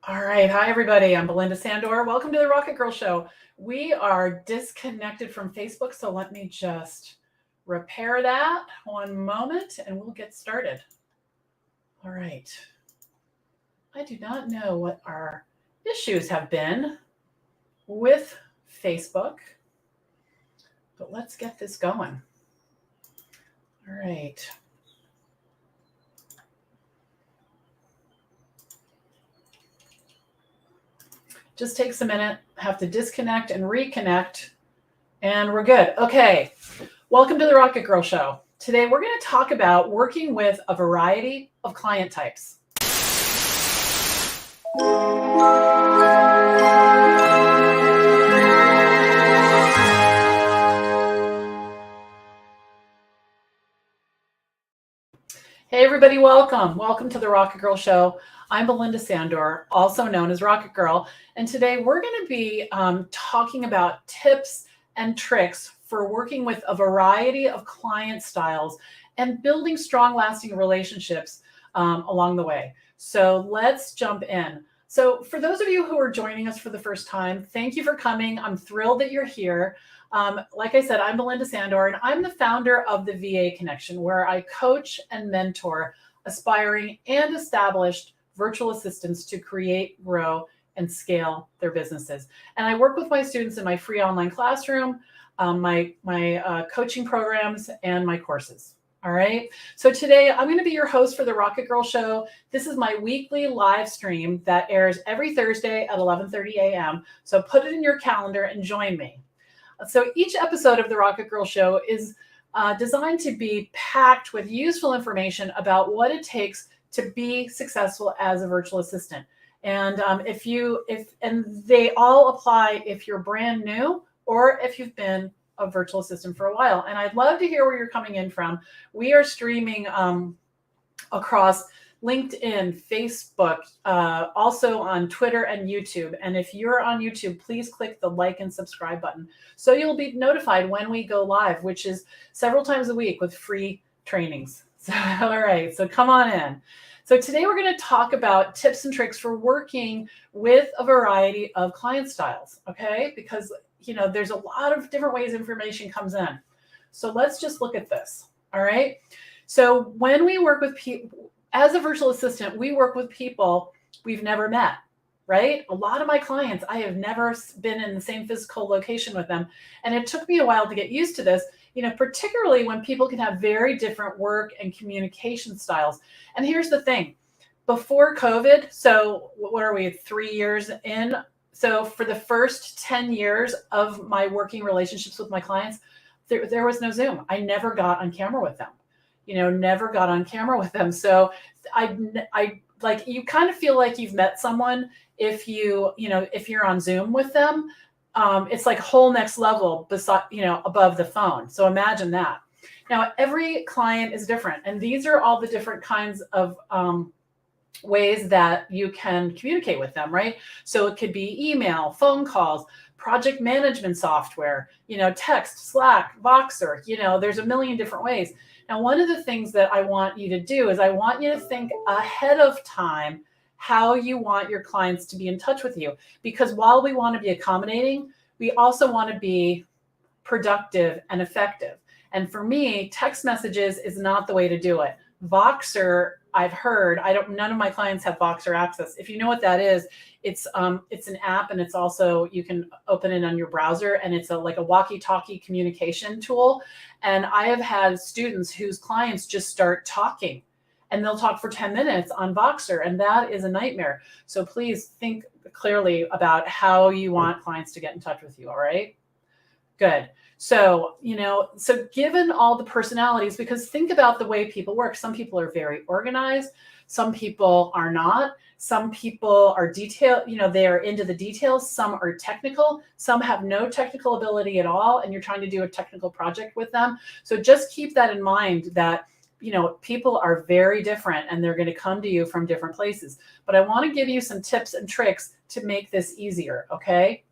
All right. Hi, everybody. I'm Belinda Sandor. Welcome to the RocketGirl Show. We are disconnected from Facebook, so let me just repair that one moment and we'll get started. All right. I do not know what our issues have been with Facebook, but let's get this going. All right. Just takes a minute, have to disconnect and reconnect, and we're good. Okay, welcome to the RocketGirl Show. Today we're going to talk about working with a variety of client types. Hey everybody, welcome. Welcome to the RocketGirl Show. I'm Belinda Sandor, also known as RocketGirl, and today we're going to be talking about tips and tricks for working with a variety of client styles and building strong, lasting relationships along the way. So let's jump in. So for those of you who are joining us for the first time, thank you for coming. I'm thrilled that you're here. Like I said, I'm Belinda Sandor, and I'm the founder of the VA Connection, where I coach and mentor aspiring and established virtual assistants to create, grow, and scale their businesses. And I work with my students in my free online classroom, my coaching programs, and my courses. All right. So today I'm going to be your host for the RocketGirl Show. This is my weekly live stream that airs every Thursday at 11:30 a.m. So put it in your calendar and join me. So each episode of the RocketGirl Show is designed to be packed with useful information about what it takes to be successful as a virtual assistant. And and they all apply if you're brand new or if you've been a virtual assistant for a while. And I'd love to hear where you're coming in from. We are streaming across LinkedIn, Facebook, also on Twitter and YouTube. And if you're on YouTube, please click the like and subscribe button so you'll be notified when we go live, which is several times a week with free trainings. So, all right, so come on in. So today we're going to talk about tips and tricks for working with a variety of client styles, okay? Because, you know, there's a lot of different ways information comes in. So let's just look at this, all right? So when we work with people, as a virtual assistant, we work with people we've never met, right? A lot of my clients, I have never been in the same physical location with them. And it took me a while to get used to this, you know, particularly when people can have very different work and communication styles. And here's the thing, before COVID, so what are we, 3 years in? So for the first 10 years of my working relationships with my clients, there was no Zoom. I never got on camera with them. Never got on camera with them. So I like, you kind of feel like you've met someone if if you're on Zoom with them. It's like whole next level beside, above the phone. So imagine that. Now, every client is different. And these are all the different kinds of ways that you can communicate with them, right? So it could be email, phone calls, project management software, text, Slack, Voxer, there's a million different ways. Now, one of the things that I want you to do is I want you to think ahead of time how you want your clients to be in touch with you. Because while we want to be accommodating, we also want to be productive and effective. And for me, text messages is not the way to do it. Voxer, I've heard, none of my clients have Voxer access. If you know what that is, it's an app, and it's also, you can open it on your browser, and it's like a walkie-talkie communication tool. And I have had students whose clients just start talking, and they'll talk for 10 minutes on Voxer, and that is a nightmare. So please think clearly about how you want clients to get in touch with you, all right? Good. So, so given all the personalities, because think about the way people work. Some people are very organized. Some people are not. Some people are detailed, they are into the details. Some are technical. Some have no technical ability at all, and you're trying to do a technical project with them. So just keep that in mind that, people are very different, and they're going to come to you from different places. But I want to give you some tips and tricks to make this easier, okay?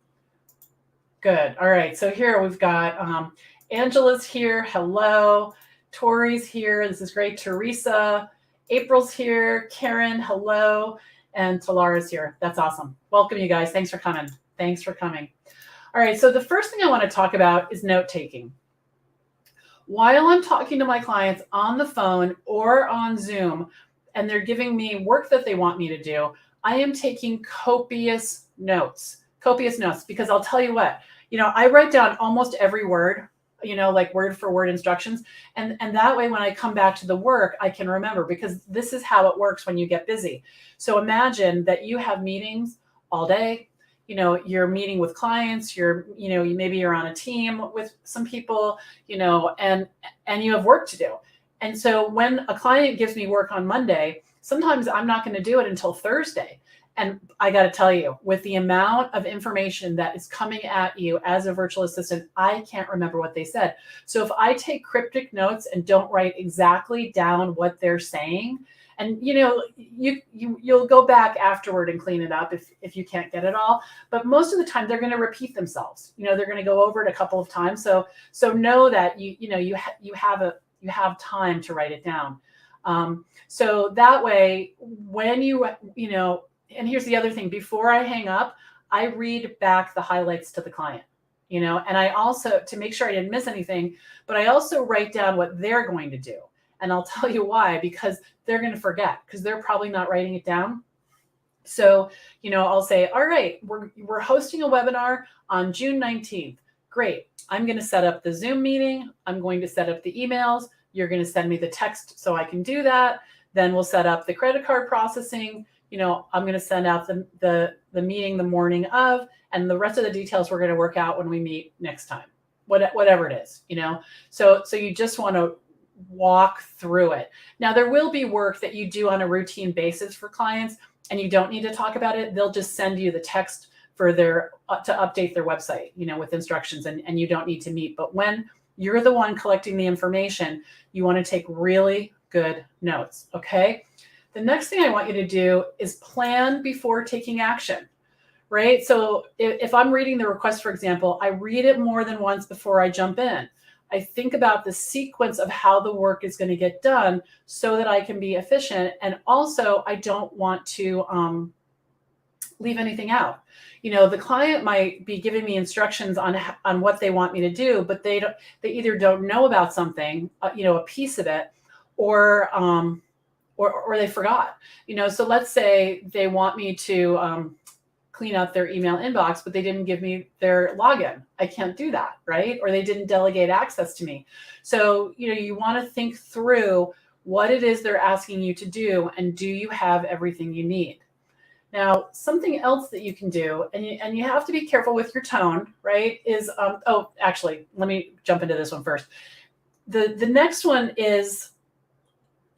Good. All right. So here we've got Angela's here. Hello. Tori's here. This is great. Teresa. April's here. Karen. Hello. and Talara's here. That's awesome. Welcome, you guys. Thanks for coming. Thanks for coming. All right, so the first thing I want to talk about is note-taking. While I'm talking to my clients on the phone or on Zoom, and they're giving me work that they want me to do, I am taking copious notes, because I'll tell you what, I write down almost every word, like word for word instructions. And that way, when I come back to the work, I can remember, because this is how it works when you get busy. So imagine that you have meetings all day. You're meeting with clients, maybe you're on a team with some people, and you have work to do. And so when a client gives me work on Monday, sometimes I'm not going to do it until Thursday. And I got to tell you, with the amount of information that is coming at you as a virtual assistant, I can't remember what they said. So if I take cryptic notes and don't write exactly down what they're saying, and you'll go back afterward and clean it up if you can't get it all. But most of the time they're going to repeat themselves. They're going to go over it a couple of times. So know that you have time to write it down. So that way, when and here's the other thing: before I hang up, I read back the highlights to the client. And I also, to make sure I didn't miss anything, but I also write down what they're going to do. And I'll tell you why, because they're going to forget, because they're probably not writing it down. So, I'll say, all right, we're hosting a webinar on June 19th. Great. I'm going to set up the Zoom meeting. I'm going to set up the emails. You're going to send me the text so I can do that. Then we'll set up the credit card processing. I'm going to send out the meeting the morning of, and the rest of the details we're going to work out when we meet next time, whatever it is, So you just want to walk through it. Now, there will be work that you do on a routine basis for clients, and you don't need to talk about it. They'll just send you the text for to update their website, with instructions, and you don't need to meet. But when you're the one collecting the information, you want to take really good notes. Okay. The next thing I want you to do is plan before taking action, right? So if I'm reading the request, for example, I read it more than once before I jump in. I think about the sequence of how the work is going to get done so that I can be efficient. And also, I don't want to leave anything out. The client might be giving me instructions on what they want me to do, but they either don't know about something, a piece of it, or they forgot. So let's say they want me to clean out their email inbox, but they didn't give me their login. I can't do that, right? Or they didn't delegate access to me. So, you want to think through what it is they're asking you to do, and do you have everything you need? Now, something else that you can do, and you have to be careful with your tone, right, is, actually, let me jump into this one first. The next one is,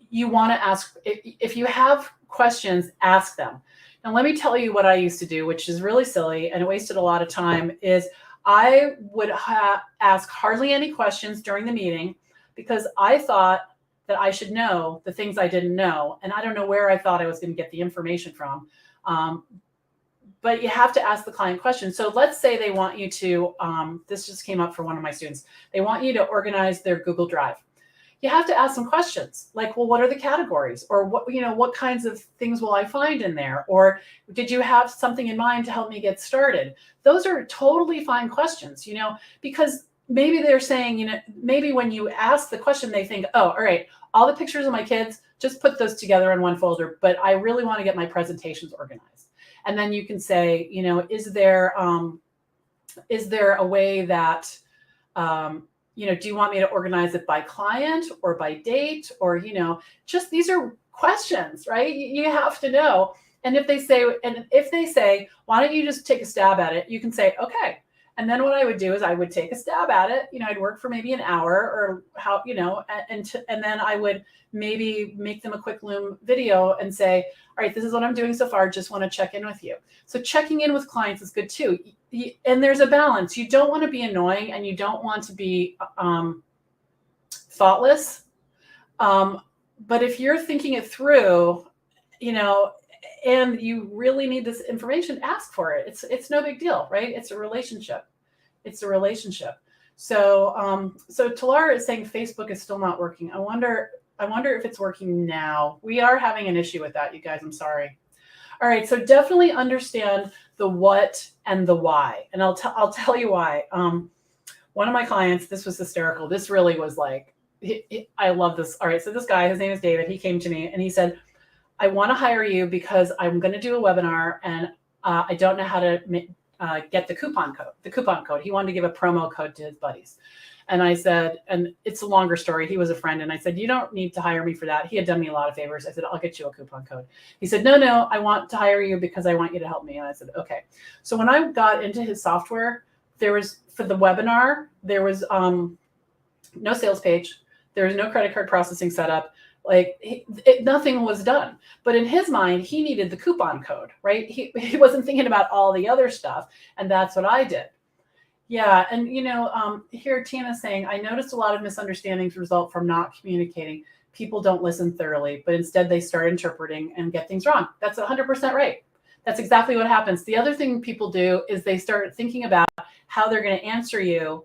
you want to ask, if you have questions, ask them. Now, let me tell you what I used to do, which is really silly and it wasted a lot of time, is I would ask hardly any questions during the meeting, because I thought that I should know the things I didn't know. And I don't know where I thought I was going to get the information from. But you have to ask the client questions. So let's say they want you to, this just came up for one of my students. They want you to organize their Google Drive. You have to ask some questions like, well, what are the categories? Or what kinds of things will I find in there? Or did you have something in mind to help me get started? Those are totally fine questions, because maybe they're saying, maybe when you ask the question, they think, oh, all right, all the pictures of my kids, just put those together in one folder, but I really want to get my presentations organized. And then you can say, is there a way that, do you want me to organize it by client or by date, or, just, these are questions, right? You have to know. And if they say, why don't you just take a stab at it? You can say, okay. And then what I would do is I would take a stab at it. I'd work for maybe an hour or and then I would maybe make them a quick Loom video and say, all right, this is what I'm doing so far. Just want to check in with you. So checking in with clients is good too. And there's a balance. You don't want to be annoying and you don't want to be thoughtless. But if you're thinking it through, and you really need this information, ask for it. It's no big deal, right? It's a relationship. So, so Talara is saying Facebook is still not working. I wonder if it's working now. We are having an issue with that, you guys. I'm sorry. All right, so definitely understand the what and the why, and I'll tell you why. One of my clients, this was hysterical. This really was like, I love this. All right, so this guy, his name is David. He came to me and he said, I want to hire you because I'm going to do a webinar and I don't know how to get the coupon code. The coupon code. He wanted to give a promo code to his buddies. And I said, and it's a longer story. He was a friend. And I said, you don't need to hire me for that. He had done me a lot of favors. I said, I'll get you a coupon code. He said, no, I want to hire you because I want you to help me. And I said, okay. So when I got into his software, there was, for the webinar, there was no sales page. There was no credit card processing set up. Like nothing was done. But in his mind, he needed the coupon code, right? He wasn't thinking about all the other stuff. And that's what I did. Yeah. And, here Tina's saying, I noticed a lot of misunderstandings result from not communicating. People don't listen thoroughly, but instead they start interpreting and get things wrong. That's 100% right. That's exactly what happens. The other thing people do is they start thinking about how they're going to answer you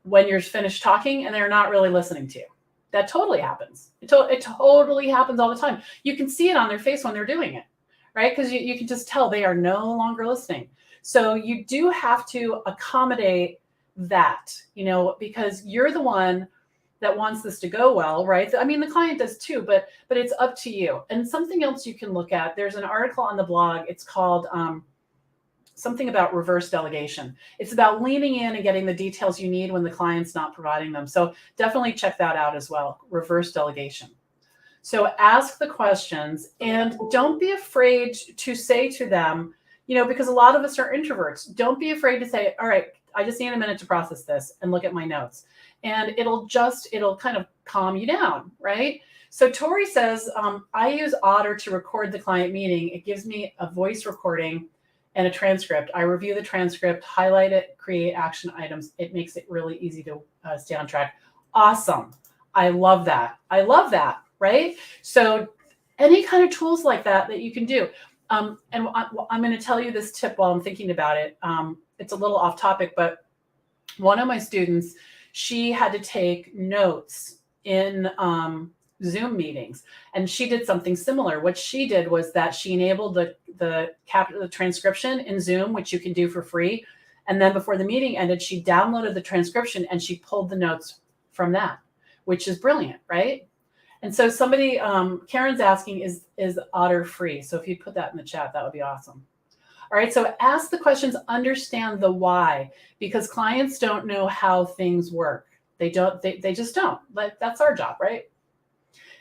when you're finished talking and they're not really listening to you. That totally happens. It totally happens all the time. You can see it on their face when they're doing it, right? Because you can just tell they are no longer listening. So you do have to accommodate that, because you're the one that wants this to go well, right? I mean, the client does too, but it's up to you. And something else you can look at, there's an article on the blog. It's called something about reverse delegation. It's about leaning in and getting the details you need when the client's not providing them. So definitely check that out as well, reverse delegation. So ask the questions and don't be afraid to say to them, because a lot of us are introverts. Don't be afraid to say, all right, I just need a minute to process this and look at my notes. And it'll kind of calm you down, right? So Tori says, I use Otter to record the client meeting. It gives me a voice recording and a transcript. I review the transcript, highlight it, create action items. It makes it really easy to stay on track. Awesome. I love that. Right? So any kind of tools like that you can do. And I'm going to tell you this tip while I'm thinking about it. It's a little off topic, but one of my students, she had to take notes in Zoom meetings, and she did something similar. What she did was that she enabled the transcription in Zoom, which you can do for free. And then before the meeting ended, she downloaded the transcription and she pulled the notes from that, which is brilliant, right? And so somebody, Karen's asking, is Otter free? So if you put that in the chat, that would be awesome. All right, so ask the questions, understand the why, because clients don't know how things work. They just don't. That's our job, right?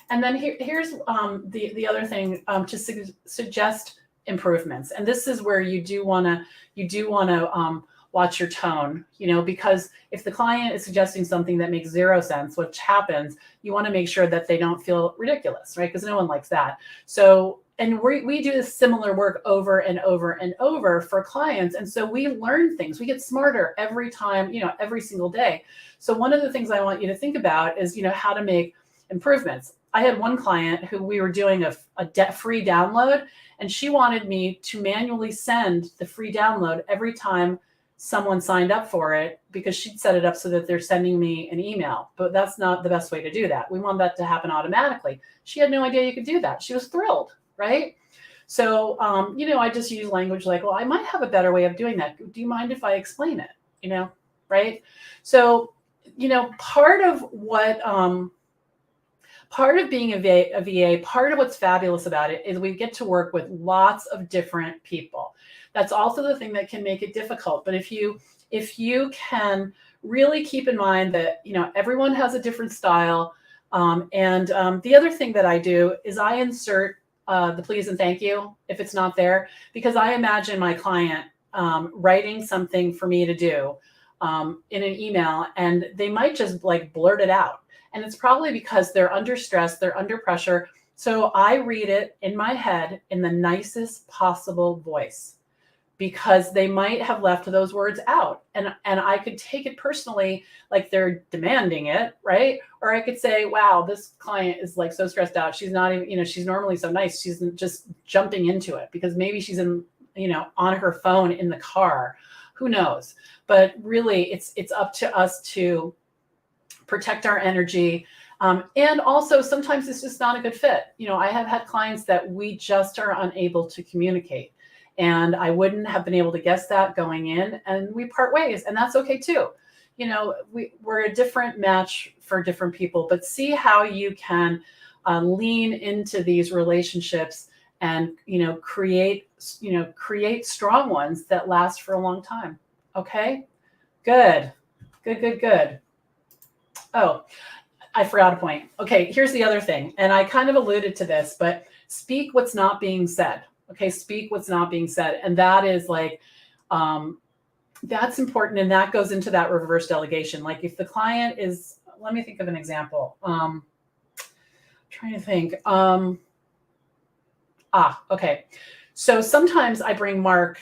And then here's the other thing, to suggest improvements. And this is where you do want to watch your tone, because if the client is suggesting something that makes zero sense, which happens, you want to make sure that they don't feel ridiculous, right? Because no one likes that. So, and we do this similar work over and over and over for clients. And so we learn things. We get smarter every time, every single day. So one of the things I want you to think about is, how to make improvements. I had one client who we were doing a free download, and she wanted me to manually send the free download every time someone signed up for it, because she'd set it up so that they're sending me an email. But that's not the best way to do that. We want that to happen automatically. She had no idea you could do that. She was thrilled, right? So, I just use language like, well, I might have a better way of doing that. Do you mind if I explain it? Right? So, part of being a VA, part of what's fabulous about it is we get to work with lots of different people. That's also the thing that can make it difficult. But if you can really keep in mind that, everyone has a different style. And the other thing that I do is I insert the please and thank you if it's not there, because I imagine my client writing something for me to do in an email, and they might just blurt it out. And it's probably because they're under stress, they're under pressure. So I read it in my head in the nicest possible voice, because they might have left those words out. And I could take it personally, like they're demanding it, right? Or I could say, wow, this client is so stressed out. She's not even, she's normally so nice. She's just jumping into it because maybe she's on her phone in the car. Who knows? But really, it's up to us to protect our energy, And also sometimes it's just not a good fit. I have had clients that we just are unable to communicate, and I wouldn't have been able to guess that going in, and we part ways, and that's okay too. We're a different match for different people, but see how you can lean into these relationships and create strong ones that last for a long time. Okay, good. Oh, I forgot a point. Okay, here's the other thing, and I kind of alluded to this, but speak what's not being said. Okay, speak what's not being said, and that is like that's important, and that goes into that reverse delegation. Like if the client is, let me think of an example. Trying to think. Okay. So sometimes I bring Mark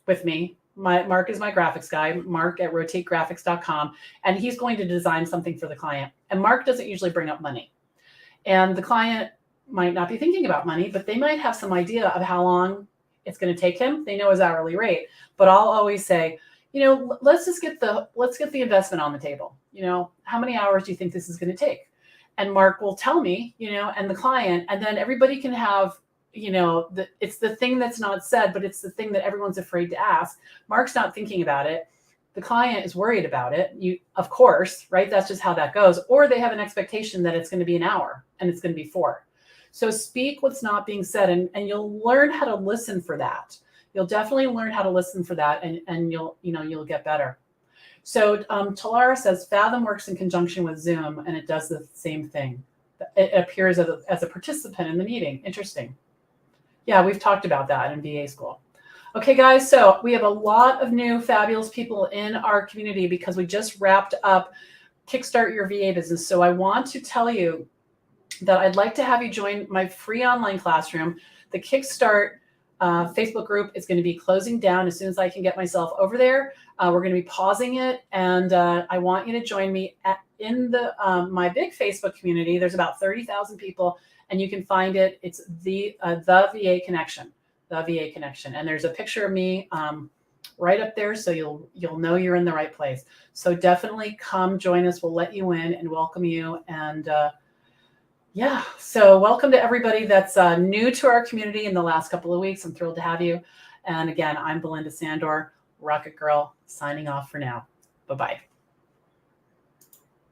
with me. Mark is my graphics guy, Mark at rotategraphics.com, and he's going to design something for the client. And Mark doesn't usually bring up money. And the client might not be thinking about money, but they might have some idea of how long it's going to take him. They know his hourly rate, but I'll always say, let's get the investment on the table. How many hours do you think this is going to take? And Mark will tell me, and the client, and then everybody can have, it's the thing that's not said, but it's the thing that everyone's afraid to ask. Mark's not thinking about it. The client is worried about it. Of course, right? That's just how that goes. Or they have an expectation that it's going to be an hour and it's going to be 4. So speak what's not being said, and you'll learn how to listen for that. You'll definitely learn how to listen for that, and you'll get better. So Talara says Fathom works in conjunction with Zoom, and it does the same thing. It appears as a participant in the meeting. Interesting. Yeah, we've talked about that in VA school. Okay, guys, so we have a lot of new fabulous people in our community because we just wrapped up Kickstart Your VA Business. So I want to tell you that I'd like to have you join my free online classroom. The Kickstart Facebook group is going to be closing down as soon as I can get myself over there. We're going to be pausing it, and I want you to join me in my big Facebook community. There's about 30,000 people, and you can find it. It's the VA Connection, and there's a picture of me right up there, so you'll know you're in the right place. So definitely come join us. We'll let you in and welcome you, and yeah, so welcome to everybody that's new to our community in the last couple of weeks. I'm thrilled to have you. And again, I'm Belinda Sandor, Rocket Girl, signing off for now. Bye-bye.